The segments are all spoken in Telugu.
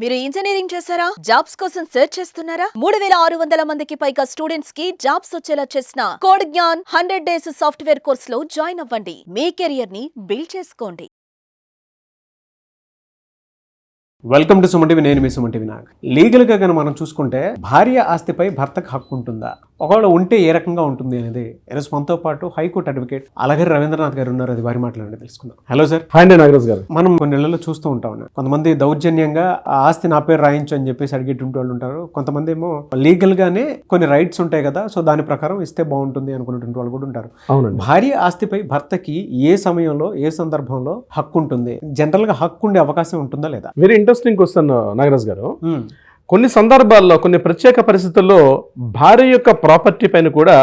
మీరు ఇంజనీరింగ్ చేశారా? జాబ్స్ కోసం సెర్చ్ చేస్తున్నారా? 3600 మందికి పైగా స్టూడెంట్స్ కి జాబ్స్ వచ్చేలా చేసిన code Gyan 100 days software course లో జాయిన్ అవ్వండి. మీ కెరియర్ ని బిల్డ్ చేసుకోండి. Welcome to Suman TV. నేను మీ సుమన్ టీవీ నాగ్. లీగల్గా కనుక మనం చూసుకుంటే భార్య ఆస్తిపై భర్తకు హక్కు ఉంటుందా, ఒకవేళ ఉంటే ఏ రకంగా ఉంటుంది అనేది ఈరోజు మనతో పాటు హైకోర్టు అడ్వకేట్ అలగరి రవీంద్రనాథ్ గారు ఉన్నారు. అది వారి మాట్లాడండి తెలుసుకుందాం. Hello sir. హాయ్ నాగరాజ్ గారు. మనం కొన్ని నెలల్లో చూస్తూ ఉంటాం, కొంతమంది దౌర్జన్యంగా ఆ ఆస్తి నా పేరు రాయించు అని చెప్పేసి అడిగేటువంటి వాళ్ళు ఉంటారు. కొంతమంది ఏమో లీగల్ గానే కొన్ని రైట్స్ ఉంటాయి కదా, సో దాని ప్రకారం ఇస్తే బాగుంటుంది అనుకున్నటువంటి వాళ్ళు కూడా ఉంటారు. అవునండి. భార్య ఆస్తిపై భర్తకి ఏ సమయంలో ఏ సందర్భంలో హక్కు ఉంటుంది, జనరల్ గా హక్కు ఉండే అవకాశం ఉంటుందా లేదా? వెరీ ఇంట్రెస్టింగ్ క్వశ్చన్ నాగరాజ్ గారు. కొన్ని సందర్భాల్లో కొన్ని ప్రత్యేక పరిస్థితుల్లో భార్య యొక్క ప్రాపర్టీ పైన కూడా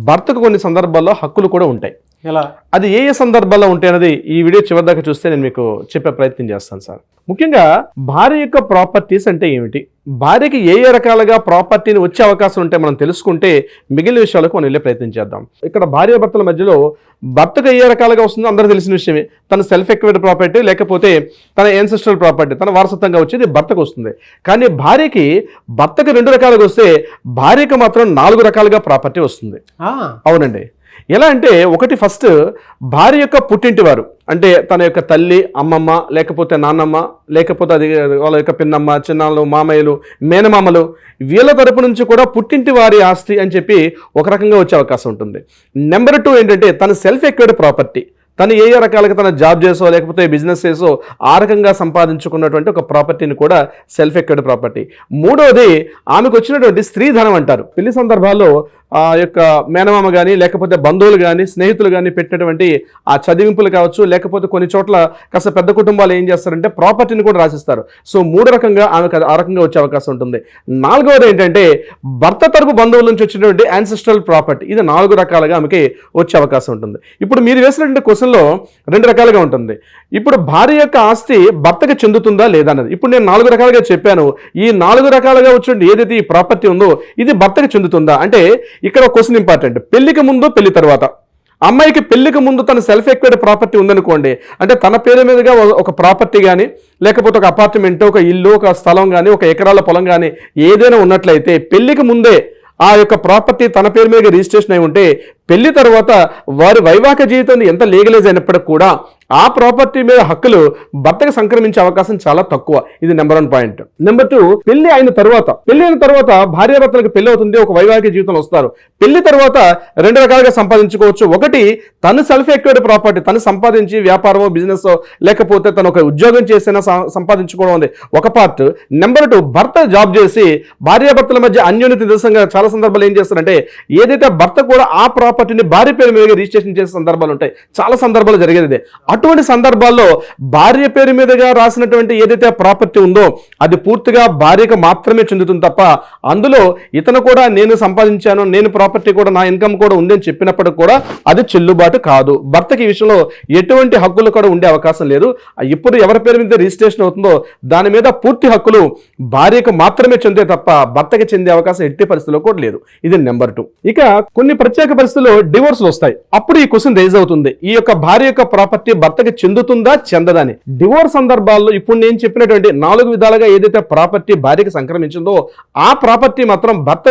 భర్తకు కొన్ని సందర్భాల్లో హక్కులు కూడా ఉంటాయి. ఎలా, అది ఏ సందర్భాల్లో ఉంటాయి అనేది ఈ వీడియో చివరి దాకా చూస్తే నేను మీకు చెప్పే ప్రయత్నం చేస్తాను సార్. ముఖ్యంగా భార్య యొక్క ప్రాపర్టీస్ అంటే ఏమిటి, భార్యకి ఏ రకాలుగా ప్రాపర్టీని వచ్చే అవకాశం ఉంటే మనం తెలుసుకుంటే మిగిలిన విషయాలకు మనం వెళ్ళే ప్రయత్నం చేద్దాం. ఇక్కడ భార్య భర్తల మధ్యలో భర్తకు ఏ రకాలుగా వస్తుందో అందరూ తెలిసిన విషయమే. తన సెల్ఫ్ ఎక్వైర్డ్ ప్రాపర్టీ లేకపోతే తన యాన్సెస్ట్రల్ ప్రాపర్టీ తన వారసత్వంగా వచ్చేది భర్తకు వస్తుంది. కానీ భార్యకి భర్తకు 2 రకాలుగా వస్తే భార్యకు మాత్రం 4 రకాలుగా ప్రాపర్టీ వస్తుంది. అవునండి. ఎలా అంటే, ఒకటి ఫస్ట్ భార్య యొక్క పుట్టింటి వారు, అంటే తన యొక్క తల్లి, అమ్మమ్మ, లేకపోతే నాన్నమ్మ, లేకపోతే అది వాళ్ళ యొక్క పిన్నమ్మ, చిన్నాళ్ళు, మామయ్యలు, మేనమామలు, వీళ్ళ తరపు నుంచి కూడా పుట్టింటి వారి ఆస్తి అని చెప్పి ఒక రకంగా వచ్చే అవకాశం ఉంటుంది. నెంబర్ 2 ఏంటంటే తన సెల్ఫ్ ఎక్వైర్డ్ ప్రాపర్టీ, తను ఏ రకాలుగా తన జాబ్ చేసో లేకపోతే బిజినెస్ చేసో ఆ రకంగా సంపాదించుకున్నటువంటి ఒక ప్రాపర్టీని కూడా సెల్ఫ్ ఎక్వైర్డ్ ప్రాపర్టీ. మూడవది ఆమెకు వచ్చినటువంటి స్త్రీధనం అంటారు. పెళ్లి సందర్భాల్లో ఆ యొక్క మేనమామ కానీ లేకపోతే బంధువులు కానీ స్నేహితులు కానీ పెట్టినటువంటి ఆ చదివింపులు కావచ్చు, లేకపోతే కొన్ని చోట్ల కాస్త పెద్ద కుటుంబాలు ఏం చేస్తారంటే ప్రాపర్టీని కూడా రాసిస్తారు. సో 3 రకంగా ఆమెకు ఆ రకంగా వచ్చే అవకాశం ఉంటుంది. 4వది ఏంటంటే భర్త తరపు బంధువుల నుంచి వచ్చినటువంటి యాన్సెస్ట్రల్ ప్రాపర్టీ. ఇది 4 రకాలుగా ఆమెకి వచ్చే అవకాశం ఉంటుంది. ఇప్పుడు మీరు వేసినటువంటి క్వశ్చన్లో 2 రకాలుగా ఉంటుంది. ఇప్పుడు భార్య యొక్క ఆస్తి భర్తకి చెందుతుందా లేదా అన్నది. ఇప్పుడు నేను 4 రకాలుగా చెప్పాను. ఈ 4 రకాలుగా వచ్చిన ఏదైతే ఈ ప్రాపర్టీ ఉందో ఇది భర్తకి చెందుతుందా అంటే, ఇక్కడ క్వశ్చన్ ఇంపార్టెంట్. పెళ్లికి ముందు పెళ్లి తర్వాత, అమ్మాయికి పెళ్లికి ముందు తన సెల్ఫ్ ఎక్వైర్డ్ ప్రాపర్టీ ఉందనుకోండి, అంటే తన పేరు మీదుగా ఒక ప్రాపర్టీ కానీ లేకపోతే ఒక అపార్ట్మెంట్, ఒక ఇల్లు, ఒక స్థలం కానీ, ఒక ఎకరాల పొలం కానీ ఏదైనా ఉన్నట్లయితే పెళ్లికి ముందే ఆ యొక్క ప్రాపర్టీ తన పేరు మీద రిజిస్ట్రేషన్ అయి ఉంటే, పెళ్లి తర్వాత వారి వైవాహిక జీవితాన్ని ఎంత లీగలైజ్ అయినప్పటికీ కూడా ఆ ప్రాపర్టీ మీద హక్కులు భర్తకు సంక్రమించే అవకాశం చాలా తక్కువ. ఇది నెంబర్ 1 పాయింట్. నెంబర్ 2, పెళ్లి అయిన తర్వాత భార్యాభర్తలకు పెళ్లి అవుతుంది, ఒక వైవాహిక జీవితంలో వస్తారు. పెళ్లి తర్వాత 2 రకాలుగా సంపాదించుకోవచ్చు. ఒకటి, తను సెల్ఫ్ ఎక్వైర్డ్ ప్రాపర్టీ తను సంపాదించి వ్యాపారమో బిజినెస్ లేకపోతే తను ఒక ఉద్యోగం చేసినా సంపాదించుకోవడం ఉంది ఒక పార్ట్. నెంబర్ 2, భర్త జాబ్ చేసి భార్యాభర్తల మధ్య అన్యోన్యత నిదర్శనంగా చాలా సందర్భాలు ఏం చేస్తారంటే, ఏదైతే భర్త కూడా ఆ ప్రాపర్టీని భార్య పేరు మీద రిజిస్ట్రేషన్ చేసే సందర్భాలు ఉంటాయి. చాలా సందర్భాలు జరిగేది. అటువంటి సందర్భాల్లో భార్య పేరు మీదుగా రాసినటువంటి ఏదైతే ప్రాపర్టీ ఉందో అది పూర్తిగా భార్యకు మాత్రమే చెందుతుంది తప్ప, అందులో ఇతను కూడా నేను సంపాదించాను, నేను ప్రాపర్టీ కూడా నా ఇన్కమ్ కూడా ఉందని చెప్పినప్పటికి కూడా అది చెల్లుబాటు కాదు. భర్తకి ఈ విషయంలో ఎటువంటి హక్కులు కూడా ఉండే అవకాశం లేదు. ఇప్పుడు ఎవరి పేరు మీద రిజిస్ట్రేషన్ అవుతుందో దాని మీద పూర్తి హక్కులు భార్యకు మాత్రమే చెందే తప్ప భర్తకి చెందే అవకాశం ఎట్టి పరిస్థితుల్లో కూడా లేదు. ఇది నెంబర్ 2. ఇక కొన్ని ప్రత్యేక పరిస్థితుల్లో డివోర్స్లు వస్తాయి. అప్పుడు ఈ క్వశ్చన్ రైజ్ అవుతుంది, ఈ యొక్క భార్య యొక్క ప్రాపర్టీ భర్తకి చెందుతుందా చెందదని. డివోర్స్ సందర్భాల్లో ఇప్పుడు నేను చెప్పినటువంటి 4 విధాలుగా ఏదైతే ప్రాపర్టీ భార్యకి సంక్రమించిందో ఆ ప్రాపర్టీ మాత్రం భర్త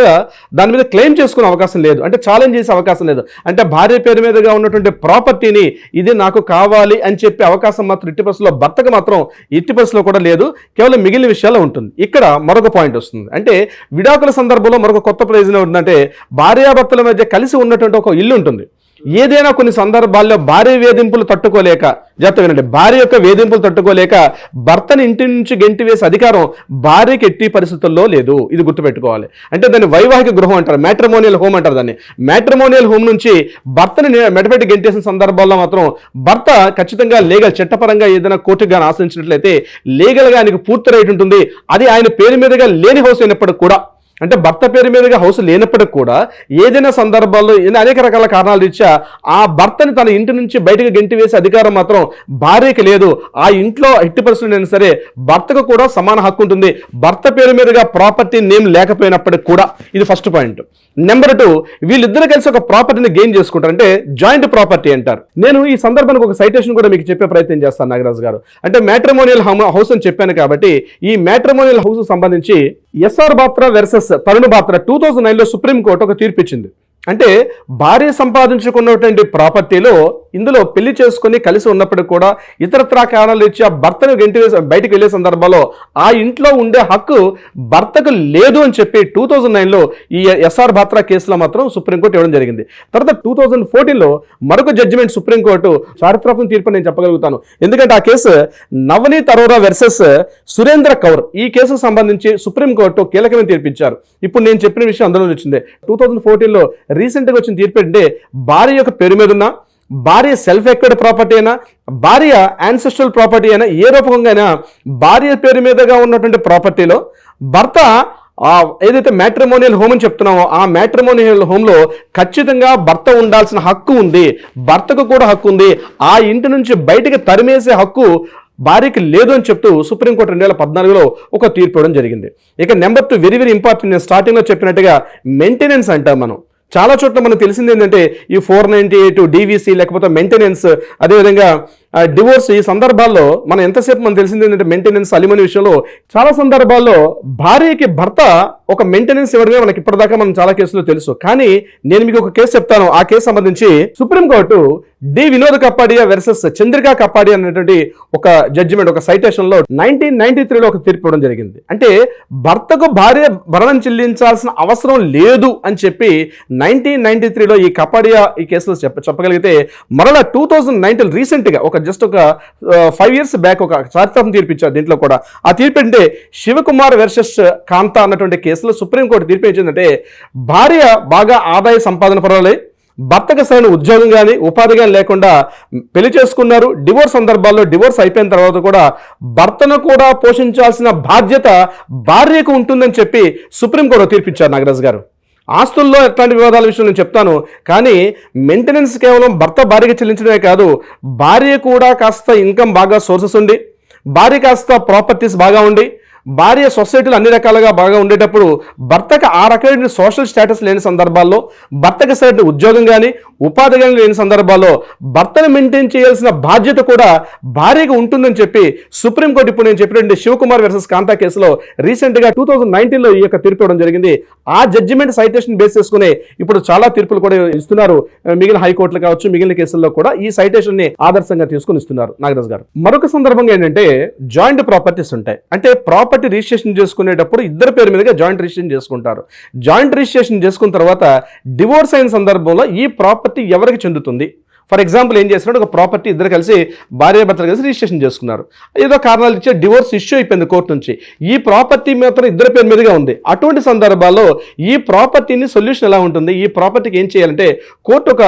దాని మీద క్లెయిమ్ చేసుకునే అవకాశం లేదు, అంటే ఛాలెంజ్ చేసే అవకాశం లేదు. అంటే భార్య పేరు మీదుగా ఉన్నటువంటి ప్రాపర్టీని ఇది నాకు కావాలి అని చెప్పే అవకాశం మాత్రం ఎట్టి పరిస్థితుల్లో భర్తకు మాత్రం ఎట్టి పరిస్థితుల్లో కూడా లేదు. కేవలం మిగిలిన విషయాల్లో ఉంటుంది. ఇక్కడ మరొక పాయింట్ వస్తుంది. అంటే విడాకుల సందర్భంలో మరొక కొత్త ప్రయోజనం ఉందంటే, భార్యాభర్తల మధ్య కలిసి ఉన్నటువంటి ఒక ఇల్లు ఉంటుంది. ఏదైనా కొన్ని సందర్భాల్లో భార్య వేధింపులు తట్టుకోలేక, జాగ్రత్తగా వినండి, భార్య యొక్క వేధింపులు తట్టుకోలేక భర్తని ఇంటి నుంచి గెంటి వేసే అధికారం భార్యకి ఎట్టి పరిస్థితుల్లో లేదు. ఇది గుర్తుపెట్టుకోవాలి. అంటే దాన్ని వైవాహిక గృహం అంటారు, మ్యాట్రిమోనియల్ హోమ్ అంటారు దాన్ని. మ్యాట్రిమోనియల్ హోమ్ నుంచి భర్తని మెడపెట్టి గెంటేసిన సందర్భాల్లో మాత్రం భర్త ఖచ్చితంగా లీగల్ చట్టపరంగా ఏదైనా కోర్టుకు కానీ ఆశ్రయించినట్లయితే లీగల్గా ఆయనకు పూర్తి రైట్ ఉంటుంది. అది ఆయన పేరు మీదుగా లేని హౌస్ అయినప్పటికి కూడా అంటే భర్త పేరు మీదుగా హౌస్ లేనప్పటికి కూడా ఏదైనా సందర్భాల్లో అనేక రకాల కారణాలు రీత్యా ఆ భర్తని తన ఇంటి నుంచి బయటకు గెంటి వేసే అధికారం మాత్రం భార్యకి లేదు. ఆ ఇంట్లో ఎట్టి పరిస్థితుల్లో అయినా సరే భర్తకు కూడా సమాన హక్కు ఉంటుంది, భర్త పేరు మీదుగా ప్రాపర్టీ నేమ్ లేకపోయినప్పటికి కూడా. ఇది ఫస్ట్ పాయింట్. నెంబర్ 2, వీళ్ళిద్దరు కలిసి ఒక ప్రాపర్టీని గెయిన్ చేసుకుంటారు, అంటే జాయింట్ ప్రాపర్టీ అంటారు. నేను ఈ సందర్భానికి ఒక సైటేషన్ కూడా మీకు చెప్పే ప్రయత్నం చేస్తాను నాగరాజు గారు. అంటే మ్యాట్రిమోనియల్ హౌస్ అని చెప్పాను కాబట్టి ఈ మ్యాట్రిమోనియల్ హౌస్ సంబంధించి ఎస్ఆర్ బాత్రా వర్సెస్ తరుణ్ బాత్రా 2009లో సుప్రీంకోర్టు ఒక తీర్పు ఇచ్చింది. అంటే భార్య సంపాదించుకున్నటువంటి ప్రాపర్టీలో ఇందులో పెళ్లి చేసుకుని కలిసి ఉన్నప్పటికీ కూడా ఇతరత్రా కారణాలు ఇచ్చే భర్తను బయటకు వెళ్లే సందర్భంలో ఆ ఇంట్లో ఉండే హక్కు భర్తకు లేదు అని చెప్పి 2009లో ఈ ఎస్ఆర్ బాత్రా కేసులో మాత్రం సుప్రీంకోర్టు ఇవ్వడం జరిగింది. తర్వాత 2014లో మరొక జడ్జిమెంట్ సుప్రీంకోర్టు చారిత్రాత్మక తీర్పు నేను చెప్పగలుగుతాను, ఎందుకంటే ఆ కేసు నవనీత్ అరోరా వర్సెస్ సురేంద్ర కౌర్. ఈ కేసుకు సంబంధించి సుప్రీంకోర్టు కీలకమైన తీర్పు ఇచ్చారు. ఇప్పుడు నేను చెప్పిన విషయం అందులో వచ్చింది. 2014లో రీసెంట్గా వచ్చిన తీర్పు ఏంటంటే భార్య యొక్క పేరు మీద ఉన్న, భార్య సెల్ఫ్ ఎక్వైర్డ్ ప్రాపర్టీ అయినా, భార్య యాన్సెస్ట్రల్ ప్రాపర్టీ అయినా, ఏ రూపంగా అయినా భార్య పేరు మీదుగా ఉన్నటువంటి ప్రాపర్టీలో భర్త ఏదైతే మ్యాట్రిమోనియల్ హోమ్ అని చెప్తున్నామో ఆ మ్యాట్రిమోనియల్ హోమ్లో ఖచ్చితంగా భర్త ఉండాల్సిన హక్కు ఉంది, భర్తకు కూడా హక్కు ఉంది. ఆ ఇంటి నుంచి బయటికి తరిమేసే హక్కు భార్యకి లేదు అని చెప్తూ సుప్రీంకోర్టు 2014లో ఒక తీర్పు ఇవ్వడం జరిగింది. ఇక నెంబర్ 2 వెరీ ఇంపార్టెంట్. నేను స్టార్టింగ్లో చెప్పినట్టుగా మెయింటెనెన్స్ అంటాం మనం. చాలా చోట్ల మనకు తెలిసింది ఏంటంటే ఈ 498 DVC లేకపోతే మెయింటెనెన్స్, అదేవిధంగా డివోర్స్. ఈ సందర్భాల్లో మనం ఎంతసేపు మనకు తెలిసింది ఏంటంటే మెయింటెనెన్స్ అలిమనీ విషయంలో చాలా సందర్భాల్లో భార్యకి భర్త ఒక మెయింటెనెన్స్ ఇవ్వడమే మనకి ఇప్పటిదాకా మనం చాలా కేసులో తెలుసు. కానీ నేను మీకు ఒక కేసు చెప్తాను. ఆ కేసు సంబంధించి supreme court D Vinod కప్పాడియా versus Chandrika కప్పాడియా అనేటువంటి ఒక జడ్జిమెంట్, ఒక సైటేషన్ లో 1993లో ఒక తీర్పు ఇవ్వడం జరిగింది. అంటే భర్తకు భార్య భరణం చెల్లించాల్సిన అవసరం లేదు అని చెప్పి 1993లో ఈ కప్పాడియా ఈ కేసులో చెప్పగలిగితే, మరలా 2019 రీసెంట్ గా ఒక 5 years బ్యాక్ ఒక చారిత్రాత్మక తీర్పు ఇచ్చారు. దీంట్లో కూడా ఆ తీర్పు అంటే శివకుమార్ వర్సెస్ కాంతా అన్నటువంటి కేసులో సుప్రీంకోర్టు తీర్పు ఇచ్చిందంటే, భార్య బాగా ఆదాయ సంపాదన పర్వాలేదు, భర్తకు సరైన ఉద్యోగం కానీ ఉపాధి కానీ లేకుండా పెళ్లి చేసుకున్నారు, డివోర్స్ సందర్భాల్లో డివోర్స్ అయిపోయిన తర్వాత కూడా భర్తను కూడా పోషించాల్సిన బాధ్యత భార్యకు ఉంటుందని చెప్పి సుప్రీంకోర్టు తీర్పిచ్చారు నాగరాజు గారు. ఆస్తుల్లో ఎట్లాంటి వివాదాల విషయం నేను చెప్తాను, కానీ మెయింటెనెన్స్ కేవలం భర్త భార్యకి చెల్లించడమే కాదు, భార్య కూడా కాస్త ఇన్కమ్ బాగా సోర్సెస్ ఉండి, భార్య కాస్త ప్రాపర్టీస్ బాగా ఉండి, భార్య సొసైటీలో అన్ని రకాలుగా బాగా ఉండేటప్పుడు భర్తకు ఆ రకమైన సోషల్ స్టేటస్ లేని సందర్భాల్లో, భర్తకు సరైన ఉద్యోగం కానీ ఉపాధి కానీ లేని సందర్భాల్లో భర్తను మెయింటైన్ చేయాల్సిన బాధ్యత కూడా భార్యకు ఉంటుందని చెప్పి సుప్రీంకోర్టు ఇప్పుడు నేను చెప్పినట్టు శివకుమార్ వర్సెస్ కాంతా కేసులో రీసెంట్గా 2019లో ఈ యొక్క తీర్పు ఇవ్వడం జరిగింది. ఆ జడ్జిమెంట్ సైటేషన్ బేస్ చేసుకుని ఇప్పుడు చాలా తీర్పులు కూడా ఇస్తున్నారు. మిగిలిన హైకోర్టులు కావచ్చు, మిగిలిన కేసుల్లో కూడా ఈ సైటేషన్ ని ఆదర్శంగా తీసుకుని ఇస్తున్నారు నాగరాజ్ గారు. మరొక సందర్భంగా ఏంటంటే జాయింట్ ప్రాపర్టీస్ ఉంటాయి. అంటే ప్రాపర్టీ రిజిస్ట్రేషన్ చేసుకునేటప్పుడు ఇద్దరు పేరు మీదుగా జాయింట్ రిజిస్ట్రేషన్ చేసుకుంటారు. జాయింట్ రిజిస్ట్రేషన్ చేసుకున్న తర్వాత డివోర్స్ అయిన సందర్భంలో ఈ ప్రాపర్టీ ఎవరికి చెందుతుంది? ఫర్ ఎగ్జాంపుల్ ఏం చేస్తున్నాడు, ఒక ప్రాపర్టీ ఇద్దరు కలిసి భార్యాభర్తలు కలిసి రిజిస్ట్రేషన్ చేసుకున్నారు, ఏదో కారణాలు ఇచ్చే డివోర్స్ ఇష్యూ అయిపోయింది కోర్టు నుంచి, ఈ ప్రాపర్టీ మాత్రం ఇద్దరు పేరు మీదుగా ఉంది. అటువంటి సందర్భాల్లో ఈ ప్రాపర్టీని సొల్యూషన్ ఎలా ఉంటుంది? ఈ ప్రాపర్టీకి ఏం చేయాలంటే కోర్టు ఒక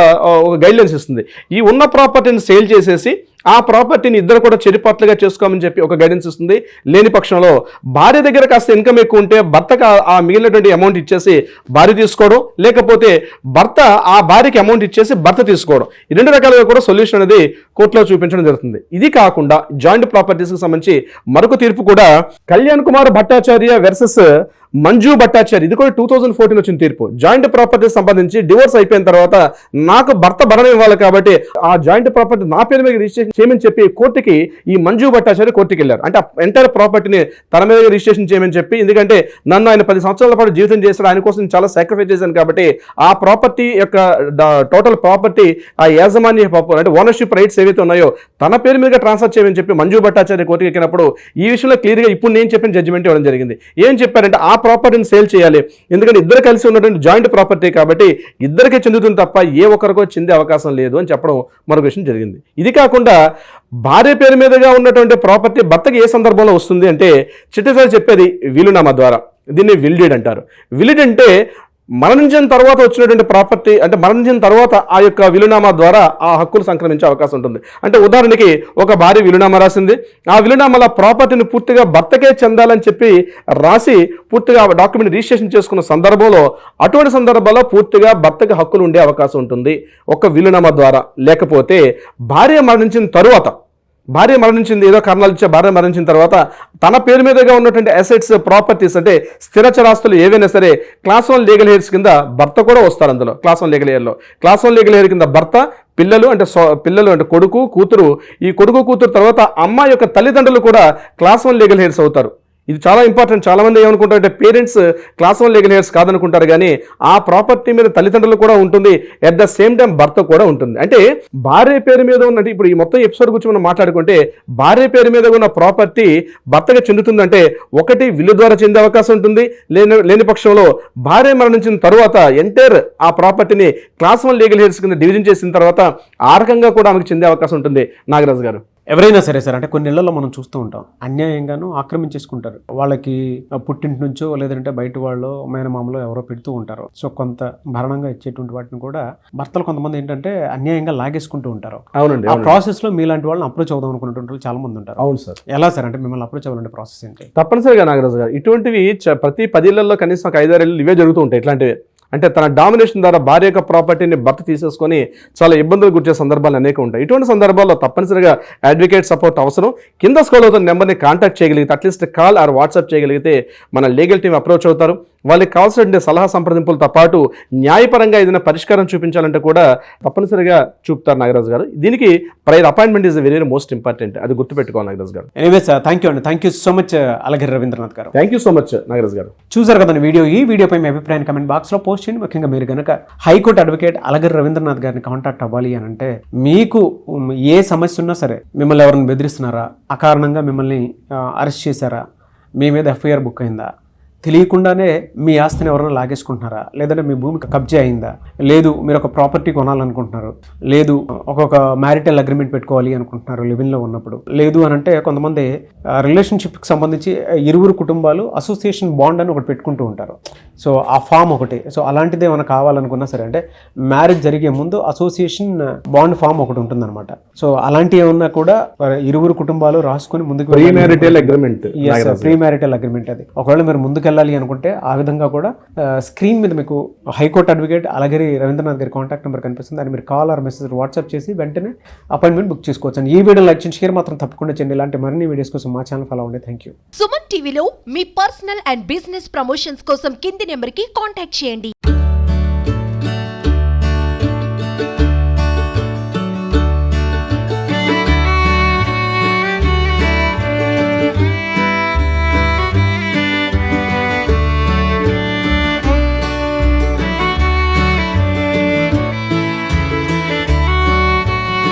గైడ్లైన్స్ ఇస్తుంది. ఈ ఉన్న ప్రాపర్టీని సేల్ చేసేసి ఆ ప్రాపర్టీని ఇద్దరు కూడా చెరిపట్లుగా చేసుకోమని చెప్పి ఒక గైడెన్స్ ఇస్తుంది. లేని పక్షంలో భార్య దగ్గర కాస్త ఇన్కమ్ ఎక్కువ ఉంటే భర్తకు ఆ మిగిలినటువంటి అమౌంట్ ఇచ్చేసి భార్య తీసుకోవడం, లేకపోతే భర్త ఆ భార్యకి అమౌంట్ ఇచ్చేసి భర్త తీసుకోవడం, ఈ రెండు రకాలుగా కూడా సొల్యూషన్ అనేది కోర్టులో చూపించడం జరుగుతుంది. ఇది కాకుండా జాయింట్ ప్రాపర్టీస్కి సంబంధించి మరొక తీర్పు కూడా కళ్యాణ్ కుమార్ భట్టాచార్య వర్సెస్ మంజు భట్టాచార్య, ఇది కూడా 2014 వచ్చిన తీర్పు. జాయింట్ ప్రాపర్టీ సంబంధించి డివోర్స్ అయిపోయిన తర్వాత నాకు భర్త భరణం ఇవ్వాలి కాబట్టి ఆ జాయింట్ ప్రాపర్టీ నా పేరు మీద రిజిస్ట్రేషన్ చేయమని చెప్పి కోర్టుకి ఈ మంజు భట్టాచార్య కోర్టుకి వెళ్ళారు. అంటే ఎంటైర్ ప్రాపర్టీని తన మీద రిజిస్ట్రేషన్ చేయమని చెప్పి, ఎందుకంటే నన్ను ఆయన 10 సంవత్సరాల పాటు జీవితం చేశాడు, ఆయన కోసం చాలా సాక్రిఫైస్ చేశాను కాబట్టి ఆ ప్రాపర్టీ యొక్క టోటల్ ప్రాపర్టీ ఆ యాజమాన్య అంటే ఓనర్షిప్ రైట్స్ ఏవైతే ఉన్నాయో తన పేరు మీద ట్రాన్స్ఫర్ చేయమని చెప్పి మంజు భట్టాచార్య కోర్టుకి ఎక్కినప్పుడు ఈ విషయంలో క్లియర్గా ఇప్పుడు నేను చెప్పిన జడ్జిమెంట్ ఇవ్వడం జరిగింది. ఏం చెప్పారంటే ఆ ప్రాపర్టీని సేల్ చేయాలి, ఎందుకంటే ఇద్దరు కలిసి ఉన్నటువంటి జాయింట్ ప్రాపర్టీ కాబట్టి ఇద్దరికే చెందుతుంది తప్ప ఏ ఒక్కరికో చెందే అవకాశం లేదు అని చెప్పడం మరొక విషయం జరిగింది. ఇది కాకుండా భార్య పేరు మీదుగా ఉన్నటువంటి ప్రాపర్టీ భర్తకి ఏ సందర్భంలో వస్తుంది అంటే చిట్టసారి చెప్పేది వీలునామా ద్వారా, దీన్ని విల్డెడ్ అంటారు. విల్డెడ్ అంటే మరణించిన తర్వాత వచ్చినటువంటి ప్రాపర్టీ అంటే మరణించిన తర్వాత ఆ యొక్క విలునామా ద్వారా ఆ హక్కులు సంక్రమించే అవకాశం ఉంటుంది. అంటే ఉదాహరణకి ఒక భార్య విలునామా రాసింది, ఆ విలునామాల ప్రాపర్టీని పూర్తిగా భర్తకే చెందాలని చెప్పి రాసి పూర్తిగా డాక్యుమెంట్ రిజిస్ట్రేషన్ చేసుకున్న సందర్భంలో అటువంటి సందర్భాల్లో పూర్తిగా భర్తకి హక్కులు ఉండే అవకాశం ఉంటుంది ఒక విలునామా ద్వారా. లేకపోతే భార్య మరణించిన తరువాత, భార్య మరణించింది, ఏదో కారణాలు ఇచ్చే భార్య మరణించిన తర్వాత తన పేరు మీదుగా ఉన్నటువంటి అసెట్స్ ప్రాపర్టీస్ అంటే స్థిరచరాస్తులు ఏవైనా సరే క్లాస్ 1 లీగల్ హెయిర్స్ కింద భర్త కూడా వస్తారు. అందులో క్లాస్ 1 లీగల్ హెయిర్లో క్లాస్ 1 లీగల్ హెయిర్ కింద భర్త, పిల్లలు అంటే కొడుకు కూతురు, ఈ కొడుకు కూతురు తర్వాత అమ్మాయి యొక్క తల్లిదండ్రులు కూడా క్లాస్ 1 లీగల్ హెయిర్స్ అవుతారు. ఇది చాలా ఇంపార్టెంట్. చాలా మంది ఏమనుకుంటారంటే పేరెంట్స్ క్లాస్ 1 లీగల్ హెయిర్స్ కాదనుకుంటారు, కానీ ఆ ప్రాపర్టీ మీద తల్లిదండ్రులు కూడా ఉంటుంది, అట్ ద సేమ్ టైం భర్త కూడా ఉంటుంది. అంటే భార్య పేరు మీద ఉన్నట్టు ఇప్పుడు ఈ మొత్తం ఎపిసోడ్ గురించి మనం మాట్లాడుకుంటే భార్య పేరు మీద ఉన్న ప్రాపర్టీ భర్తగా చెందుతుందంటే ఒకటి విల్లు ద్వారా చెందే అవకాశం ఉంటుంది, లేని పక్షంలో భార్య మరణించిన తర్వాత ఎంటైర్ ఆ ప్రాపర్టీని క్లాస్ 1 లీగల్ హెయిర్స్ కింద డివిజన్ చేసిన తర్వాత ఆ రకంగా కూడా ఆమెకు చెందే అవకాశం ఉంటుంది. నాగరాజు గారు, ఎవరైనా సరే సార్, అంటే కొన్ని ఇళ్లలో మనం చూస్తూ ఉంటాం అన్యాయంగాను ఆక్రమించేసుకుంటారు. వాళ్ళకి పుట్టింటి నుంచో లేదంటే బయట వాళ్ళు మేనమామలో ఎవరో పెడుతూ ఉంటారు. సో కొంత భరణంగా ఇచ్చేటువంటి వాటిని కూడా భర్తలు కొంతమంది ఏంటంటే అన్యాయంగా లాగేసుకుంటూ ఉంటారు. అవునండి. ఆ ప్రాసెస్ లో మీలాంటి వాళ్ళని అప్రోచ్ అవుదాం అనుకున్నటువంటి వాళ్ళు చాలా మంది ఉంటారు. అవును సార్. ఎలా సార్, అంటే మిమ్మల్ని అప్రోచ్ అవ్వాలంటే ప్రాసెస్ ఏంటి? తప్పనిసరిగా నాగరాజు గారు, ఇటువంటివి ప్రతి 10 ఇళ్లలో కనీసం ఒక 5-6 ఇళ్ళు ఇవే జరుగుతూ ఉంటాయి. ఇట్లాంటివి అంటే తన డామినేషన్ ద్వారా భార్య యొక్క ప్రాపర్టీని భర్త తీసేసుకొని చాలా ఇబ్బందులు గుర్చే సందర్భాలు అనేక ఉంటాయి. ఇటువంటి సందర్భాల్లో తప్పనిసరిగా అడ్వకేట్ సపోర్ట్ అవసరం. కింద స్క్రోల్ అవుతున్న నెంబర్ని కాంటాక్ట్ చేయగలిగితే, అట్లీస్ట్ కాల్ ఆర్ వాట్సాప్ చేయగలిగితే మన లీగల్ టీమ్ అప్రోచ్ అవుతారు. వాళ్ళకి కావాల్సిన సలహా సంప్రదింపులతో పాటు న్యాయపరంగా ఏదైనా పరిష్కారం చూపించాలంటే కూడా తప్పనిసరిగా చూపుతారు నాగరాజు గారు. దీనికి prior appointment is very most important, అది గుర్తుపెట్టుకోవాలి Nagaraju garu. Anyways thank you అండి, thank you so much Alagiri Ravindranath garu. Thank you so much Nagaraju garu. చూసారు కదా ఈ వీడియోపై మీ అభిప్రాయాన్ని కమెంట్ బాక్స్ లో పోస్ట్ చేయండి. ముఖ్యంగా మీరు కనుక హైకోర్టు అడ్వకేట్ అలగిరి రవీంద్రనాథ్ గారిని కాంటాక్ట్ అవ్వాలి అని అంటే, మీకు ఏ సమస్య ఉన్నా సరే, మిమ్మల్ని ఎవరిని బెదిరిస్తున్నారా, అకారణంగా మిమ్మల్ని అరెస్ట్ చేశారా, మీ మీద ఎఫ్ఐఆర్ బుక్ అయిందా, తెలియకుండానే మీ ఆస్తిని ఎవరైనా లాగేసుకుంటున్నారా, లేదంటే మీ భూమి కబ్జా అయిందా, లేదు మీరు ఒక ప్రాపర్టీ కొనాలనుకుంటున్నారు, లేదు ఒక్కొక్క మ్యారిటల్ అగ్రిమెంట్ పెట్టుకోవాలి అనుకుంటున్నారు లివింగ్లో ఉన్నప్పుడు, లేదు అని అంటే కొంతమంది రిలేషన్షిప్కి సంబంధించి ఇరువురు కుటుంబాలు అసోసియేషన్ బాండ్ అని ఒకటి పెట్టుకుంటూ ఉంటారు. సో ఆ ఫామ్ ఒకటి, సో అలాంటిది ఏమైనా కావాలనుకున్నా సరే, అంటే మ్యారేజ్ జరిగే ముందు అసోసియేషన్ బాండ్ ఫామ్ ఒకటి ఉంటుందన్నమాట. సో అలాంటివి ఏమన్నా కూడా ఇరువురు కుటుంబాలు రాసుకొని ముందుకు ప్రీ మ్యారిటల్ అగ్రిమెంట్ అది. ఒకవేళ మీరు ముందుకు వెళ్ళాలి అనుకుంటే ఆ విధంగా కూడా స్క్రీన్ మీద మీకు హైకోర్టు అడ్వకేట్ అలగిరి రవీంద్రనాథ్ గారి కాంటాక్ట్ నెంబర్ కనిపిస్తుంది. దాన్ని మీరు కాల్ ఆర్ మెసేజ్ వాట్సాప్ చేసి వెంటనే అపాయింట్మెంట్ బుక్ చేసుకోవచ్చు. అండ్ ఈ వీడియో లైక్ చేసి షేర్ మాత్రం తప్పకుండా చేయండి. ఇలాంటి మరిన్ని వీడియోస్ కోసం మా ఛానల్ ఫాలో అవ్వండి. Thank you. సుమన్ టీవీలో మీ పర్సనల్ అండ్ బిజినెస్ ప్రమోషన్స్ కోసం కింది నెంబర్కి కాంటాక్ట్ చేయండి.